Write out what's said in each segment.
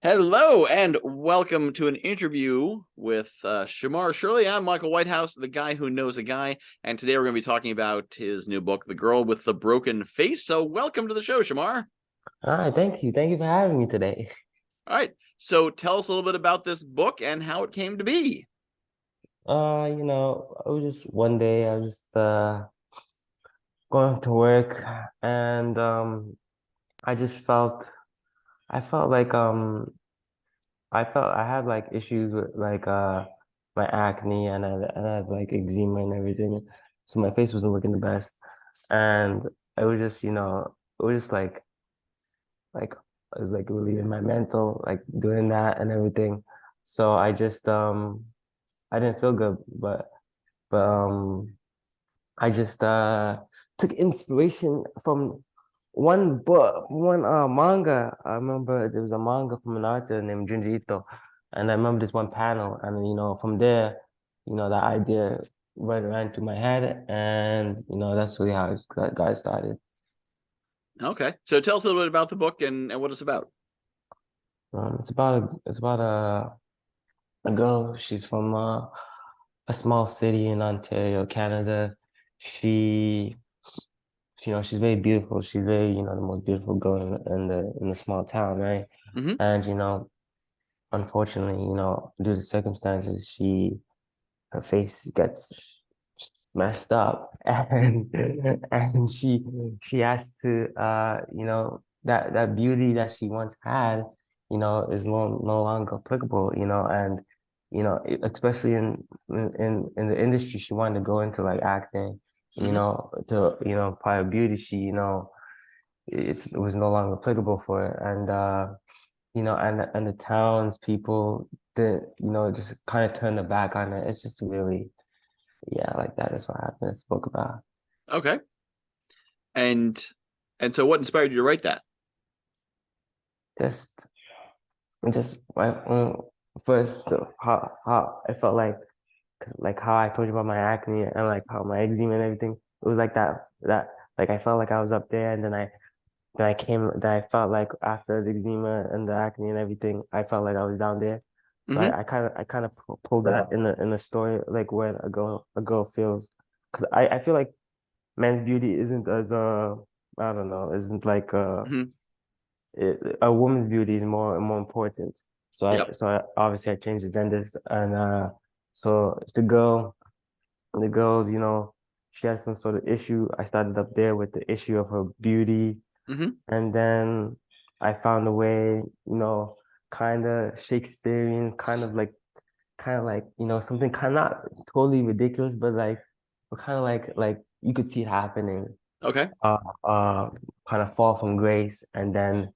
Hello and welcome to an interview with Shemar Shirley. I'm Michael Whitehouse, the guy who knows a guy, and today we're going to be talking about his new book, The Girl with the Broken Face. So welcome to the show, Shemar. All right, thank you. Thank you for having me today. All right, so tell us a little bit about this book and how it came to be. I was just one day I was just going to work and I just felt I felt like I had like issues with like my acne and I had like eczema and everything. So my face wasn't looking the best. And it was just, it was just like I was like really in my mental, like doing that and everything. So I didn't feel good, but I just took inspiration from one book, one manga. I remember there was a manga from an author named Junji Ito, and I remember this one panel, and from there, that idea ran through my head, and that's really how it got started. Okay, so tell us a little bit about the book and what it's about. It's about a girl. She's from a small city in Ontario, Canada. She she's very beautiful. She's very, the most beautiful girl in the small town, right? Mm-hmm. And unfortunately, due to circumstances, her face gets messed up, and she has to, that beauty that she once had, is no longer applicable, and especially in the industry, she wanted to go into like acting, Mm-hmm. to part of beauty, it was no longer applicable for it. And and the townspeople did, just kind of turned their back on it. It's just really, yeah, like that is what happened. It spoke about Okay, and so what inspired you to write that? just first how I felt like, cause like how I told you about my acne and like how my eczema and everything. It was like that like I felt like I was up there, and then I felt like after the eczema and the acne and everything, I felt like I was down there. So Mm-hmm. I kind of pulled that in the story, like when a girl feels, because I feel like men's beauty isn't as I don't know, isn't like Mm-hmm. a woman's beauty is more important. So Yep. I obviously I changed the genders, and so the girls, she has some sort of issue. I started up there with the issue of her beauty, Mm-hmm. and then I found a way, kind of Shakespearean, kind of like, something kind of not totally ridiculous, but kind of like you could see it happening. Okay. Uh, uh, Kind of fall from grace, and then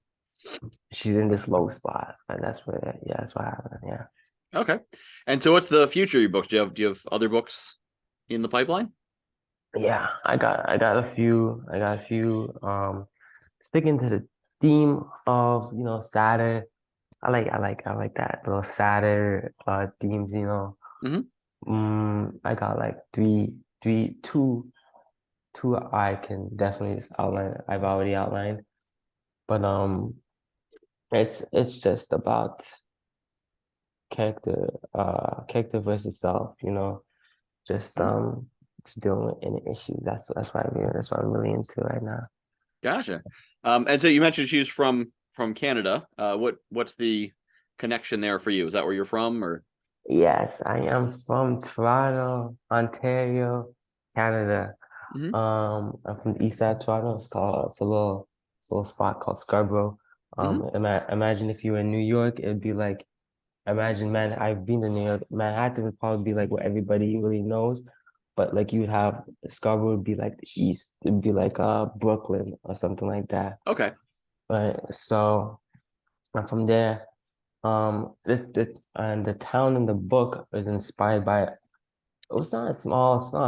she's in this low spot, and yeah, that's what happened. Yeah, Okay. And so what's the future of your books? Do you have other books in the pipeline? yeah. I got a few. Sticking to the theme of sadder. I like that little sadder themes. Mm-hmm. I got like two I can definitely just outline. I've already outlined, but it's just about character versus self. Just just dealing with any issue. That's what I'm really into right now. Gotcha. And so you mentioned she's from Canada. What's the connection there for you? Is that where you're from, or? Yes, I am from Toronto, Ontario, Canada. Hmm. I'm from the east side of Toronto. It's a little spot called Scarborough. Hmm. Imagine if you were in New York, it'd be like, imagine, man, I've been to New York. Manhattan would probably be like what everybody really knows, but like you have Scarborough would be like the east. It'd be like Brooklyn or something like that. Okay. Right. So I'm from there. And the town in the book is inspired by, it's not a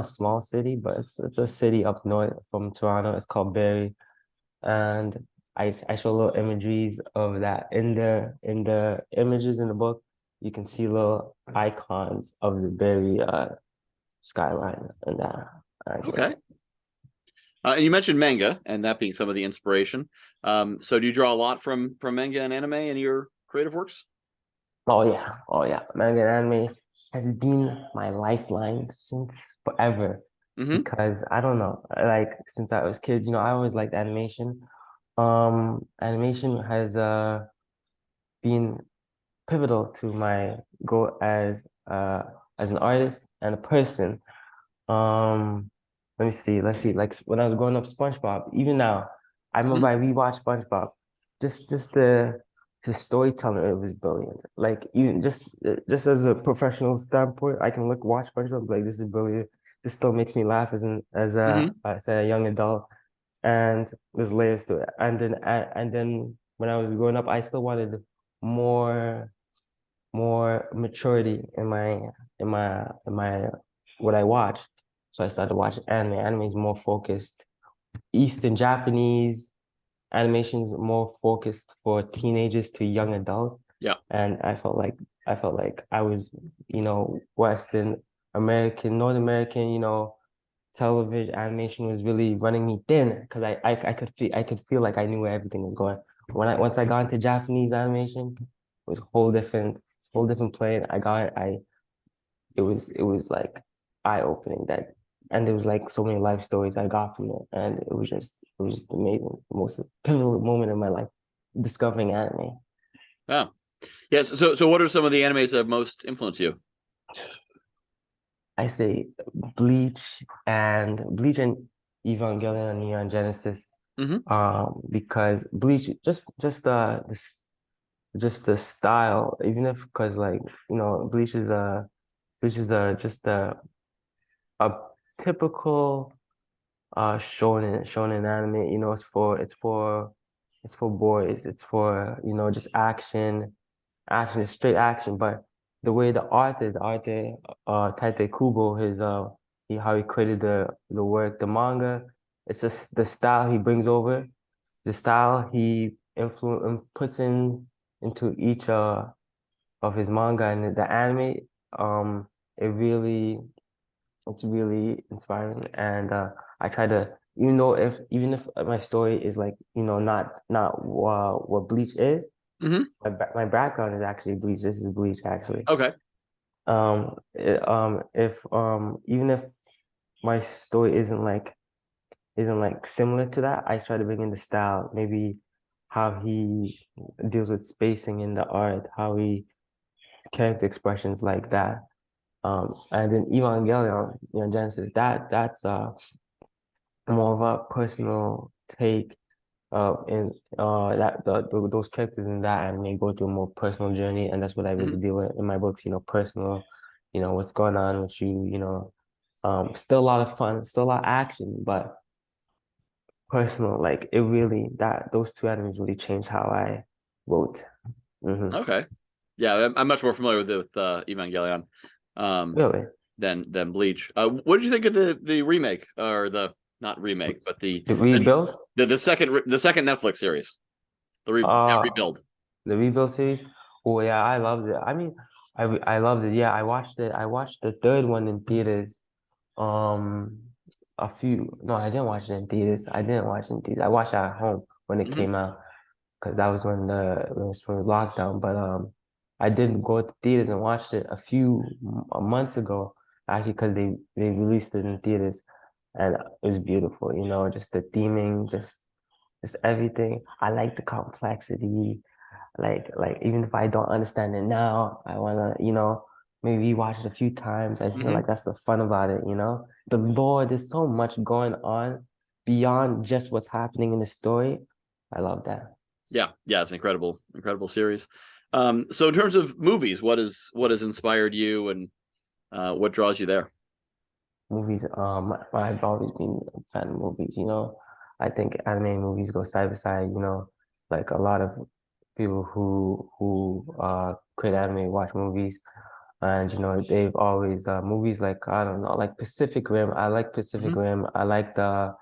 small city, but it's a city up north from Toronto. It's called Barrie, and I show little imageries of that in the images in the book. You can see little icons of the Barrie skylines and that. Yeah. Okay. And you mentioned manga, and that being some of the inspiration. So do you draw a lot from manga and anime in creative works? Oh yeah. Manga and anime has been my lifeline since forever Hmm. because I don't know, like since I was kid, I always liked animation. Animation has been pivotal to my growth as an artist and a person. Um, let me see. Let's see. Like when I was growing up, SpongeBob. Even now, I remember Hmm. I rewatched SpongeBob. Just the storytelling. It was brilliant. Like even just as a professional standpoint, I can watch SpongeBob like this is brilliant. This still makes me laugh Hmm. as a young adult, and there's layers to it. And then when I was growing up, I still wanted more more maturity in my what I watch. So I started watching anime. Anime is more focused. Eastern Japanese animation is more focused for teenagers to young adults. Yeah. And I felt like I was, Western American, North American, television animation was really running me thin because I could feel like I knew where everything was going. Once I got into Japanese animation, it was a whole different plane. It was like eye opening that, and there was like so many life stories I got from it, and it was just amazing. The most pivotal moment in my life, discovering anime. Oh, yes. So what are some of the animes that most influence you? I say Bleach and Evangelion and Neon Genesis. Hmm. Because Bleach just the style, even if because like Bleach is just a typical shonen anime. It's for boys. It's for just action is straight action. But the way the author Tite Kubo how he created the work, the manga, it's just the style he brings over, the style he puts into each of his manga and the anime. Um, it really it's really inspiring, and I try to even if my story is like not what Bleach is. Hmm. My background is actually Bleach. This is Bleach actually. Okay. If even if my story isn't like similar to that, I try to bring in the style, maybe how he deals with spacing in the art, how he character expressions like that. And then Evangelion, Genesis, that's more of a personal take in those characters in that anime go through a more personal journey, and that's what I really Hmm. deal with in my books. Personal, what's going on with you. Still a lot of fun, still a lot of action, but personal. Like it really that those two animes really changed how I wrote. Okay. Yeah, I'm much more familiar with Evangelion, um, Really, than Bleach. What did you think of the remake or the not remake, but the the rebuild. the second Netflix series, Uh, rebuild? the rebuild series. Oh yeah, I loved it. I mean, I loved it. Yeah, I watched it. I watched the third one in theaters. Um, a few. No, I didn't watch it in theaters. I didn't watch it in theaters. I watched it at home when it Hmm. came out because that was when it was lockdown. But I did go to theaters and watched it a few months ago actually because they released it in theaters, and it was beautiful. Just the theming, just everything. I like the complexity. Like even if I don't understand it now, I wanna, maybe watch it a few times. I feel Hmm. like that's the fun about it. The lore, there's so much going on beyond just what's happening in the story. I love that. Yeah, yeah, it's an incredible series. So in terms of movies, what has inspired you, and what draws you there? Movies, I've always been a fan of movies. I think anime movies go side by side, like a lot of people who create anime watch movies. And they've always movies like I don't know, like Pacific Rim. I like Pacific Hmm. Rim. I like I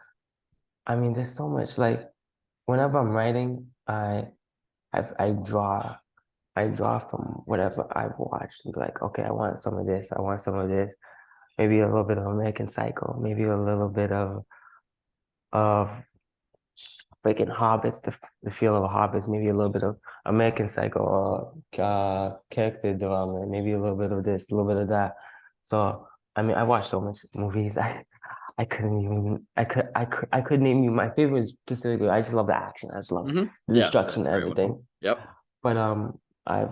mean, there's so much like whenever I'm writing, I I draw from whatever I've watched and be like, okay, I want some of this, I want some of this. Maybe a little bit of American Psycho, maybe a little bit of freaking Hobbits, the feel of a Hobbits, maybe a little bit of American Psycho or character development, maybe a little bit of this, a little bit of that. So I mean, I watched so much movies. I couldn't even I could name you my favorite specifically. I just love the action. I just love the Yeah, destruction that's and a great one. everything. Yep. But I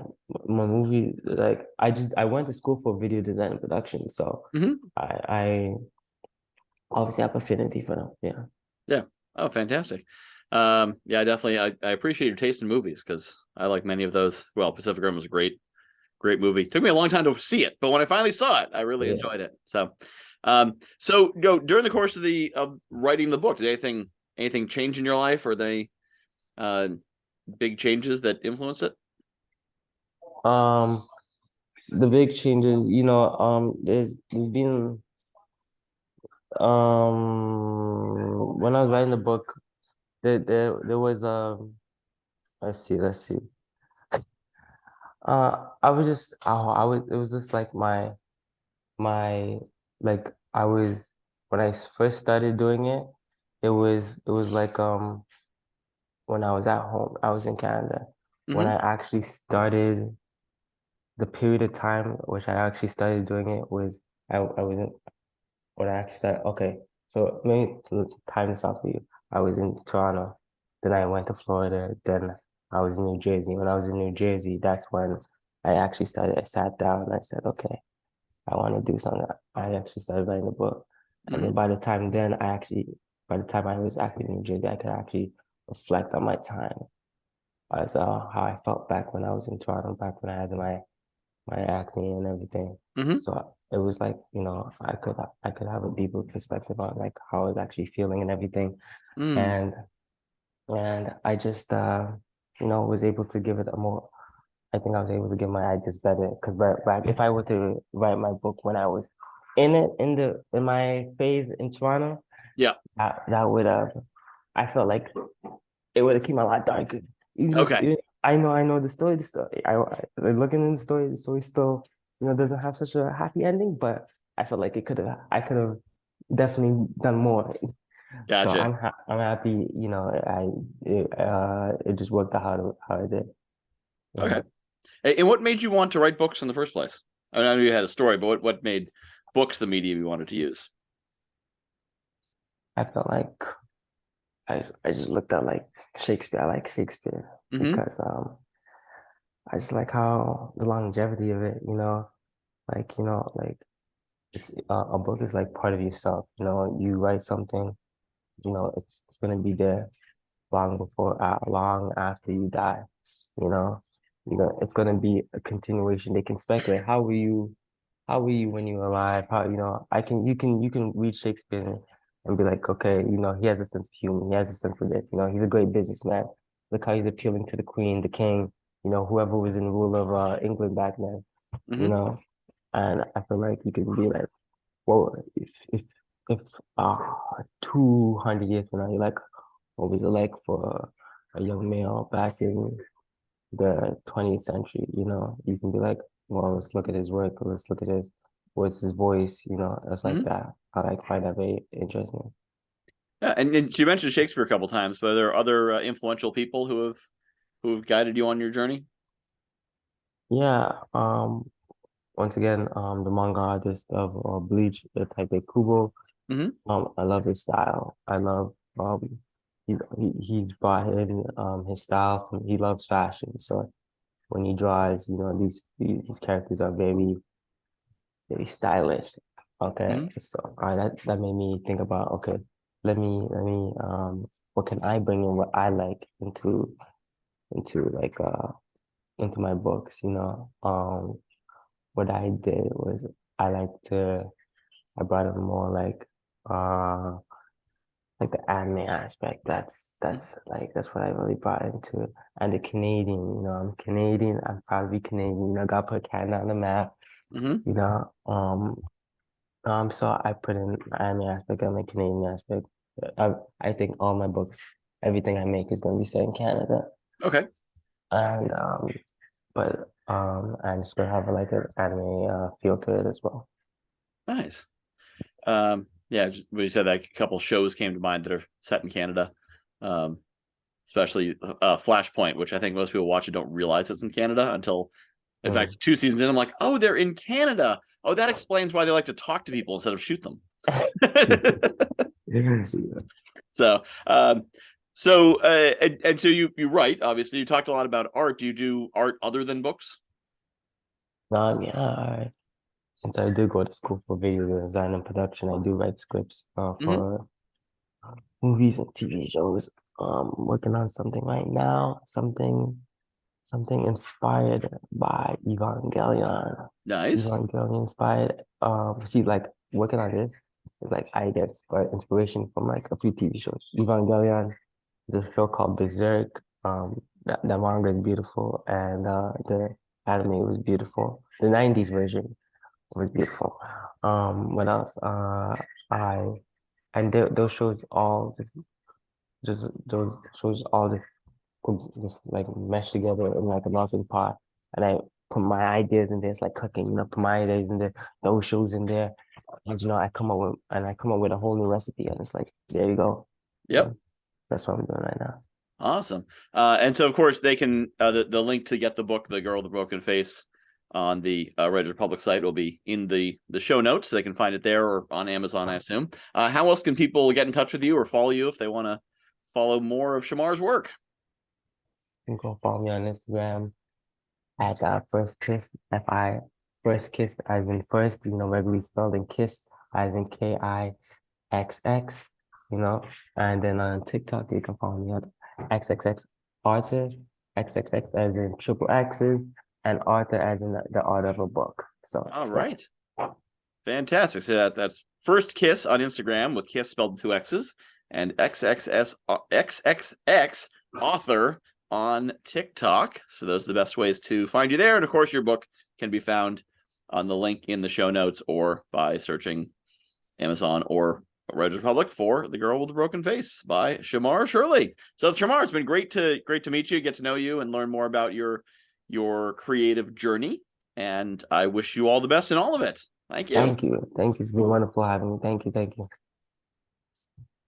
my movie like I went to school for video design and production, so Hmm. I obviously have affinity for them. Yeah. Yeah. Oh, fantastic. Yeah, definitely. I appreciate your taste in movies because I like many of those. Well, Pacific Rim was a great movie. Took me a long time to see it, but when I finally saw it, I really Yeah. enjoyed it. So during the course of the of writing the book, did anything change in your life, or they uh big changes that influenced it? Um, the big changes, there's been when I was writing the book, there was let's see. I was just I was it was just like my like I was when I first started doing it, it was like when I was at home, I was in Canada. When Hmm. I actually started the period of time which I actually started doing it was I wasn't when I actually started okay. So maybe to time this out for you. I was in Toronto, then I went to Florida, then I was in New Jersey. When I was in New Jersey, that's when I actually started. I sat down and I said, okay, I want to do something. I actually started writing a book. And then Hmm. by the time I was actually in New Jersey, I could actually reflect on my time as how I felt back when I was in Toronto, back when I had my acne and everything. Hmm. So it was like, I could have a deeper perspective on like how I was actually feeling and everything. Mm. And I just was able to give it a more I think I was able to give my ideas better because if I were to write my book when I was in it in my phase in Toronto, Yeah. that would have I felt like it would have came a lot darker. Okay. I know the story. Looking in the story still doesn't have such a happy ending, but I felt like I could have definitely done more. So Gotcha. I'm happy. It just worked out how it did. Yeah. Okay. And what made you want to write books in the first place? I know you had a story, but what made books the medium you wanted to use? I felt like I just looked at like Shakespeare. I like Shakespeare Hmm. because I just like how the longevity of it, like it's a book is like part of yourself. You write something, it's gonna be there long after you die. You know, it's gonna be a continuation. They can speculate. How were you when you were alive? How you can read Shakespeare and be like, okay, he has a sense of humor. He has a sense of this. He's a great businessman. Look how he's appealing to the queen, the king. Whoever was in rule of England back then. You Hmm. know, and I feel like you can be like, well, if 200 years from now, you're like, what was it like for a young male back in the 20th century? You can be like, well, let's look at his work, let's look at what's his voice, it's like Hmm. that. I like find that very interesting. Yeah, and you mentioned Shakespeare a couple times, but are there other influential people who have guided you on your journey? Yeah. Once again, the manga artist of Bleach, the type Kubo. Hmm. I love his style. I love he's brought in his style from he loves fashion. So when he draws, these characters are very stylish. Okay. Hmm. So that made me think about okay, let me what can I bring in what I like into like into my books, what I did was I like to I brought in more like the anime aspect. That's what I really brought into. And the Canadian, I'm Canadian. I'm proud to be Canadian. Got to put Canada on the map. Hmm. You know, so I put in the anime aspect and the Canadian aspect. I think all my books, everything I make is going to be set in Canada, Okay. and but I'm just gonna have like an anime feel to it as well. Nice. Yeah, just when you said that, a couple shows came to mind that are set in Canada. Um, especially Flashpoint, which I think most people watch it don't realize it's in Canada until, in Mm. fact, 2 seasons in. I'm like, oh, they're in Canada. Oh, that explains why they like to talk to people instead of shoot them. So, and so you write. Obviously, you talked a lot about art. Do you do art other than books? Yeah, since I do go to school for video design and production, I do write scripts Mm-hmm. for movies and TV shows. Working on something right now, something inspired by Evangelion. Nice. Evangelion inspired. See, like working on this, like I get inspiration from like a few TV shows. Evangelion, there's a show called Berserk. The manga is beautiful, and the anime was beautiful. The '90s version was beautiful. What else? I and those shows all just those shows all just like mesh together in like a melting pot, and I put my ideas in there. It's like cooking, put my ideas in there, those shows in there, and I come up with a whole new recipe, and it's like there you go. Yep. That's what I'm doing right now. Awesome. And so, of course, they can the link to get the book, The Girl with the Broken Face, on the Red Republic site will be in the show notes. So they can find it there or on Amazon, I assume. How else can people get in touch with you or follow you if they want to follow more of Shemar's work? You can go follow me on Instagram at First Kiss FI First Kiss as in first, regularly spelled, and kiss as in KIXX, and then on TikTok you can follow me on XXX Arthur, XXX as in triple X's, and Arthur as in the art of a book. So All right. yes. Fantastic. So that's First Kiss on Instagram with kiss spelled with 2 X's, and XXX author on TikTok. So those are the best ways to find you there. And of course, your book can be found on the link in the show notes or by searching Amazon or Red Republic for The Girl with the Broken Face by Shemar Shirley. So Shemar, it's been great to meet you, get to know you, and learn more about your creative journey. And I wish you all the best in all of it. Thank you. Thank you. Thank you. It's been wonderful having me. Thank you. Thank you.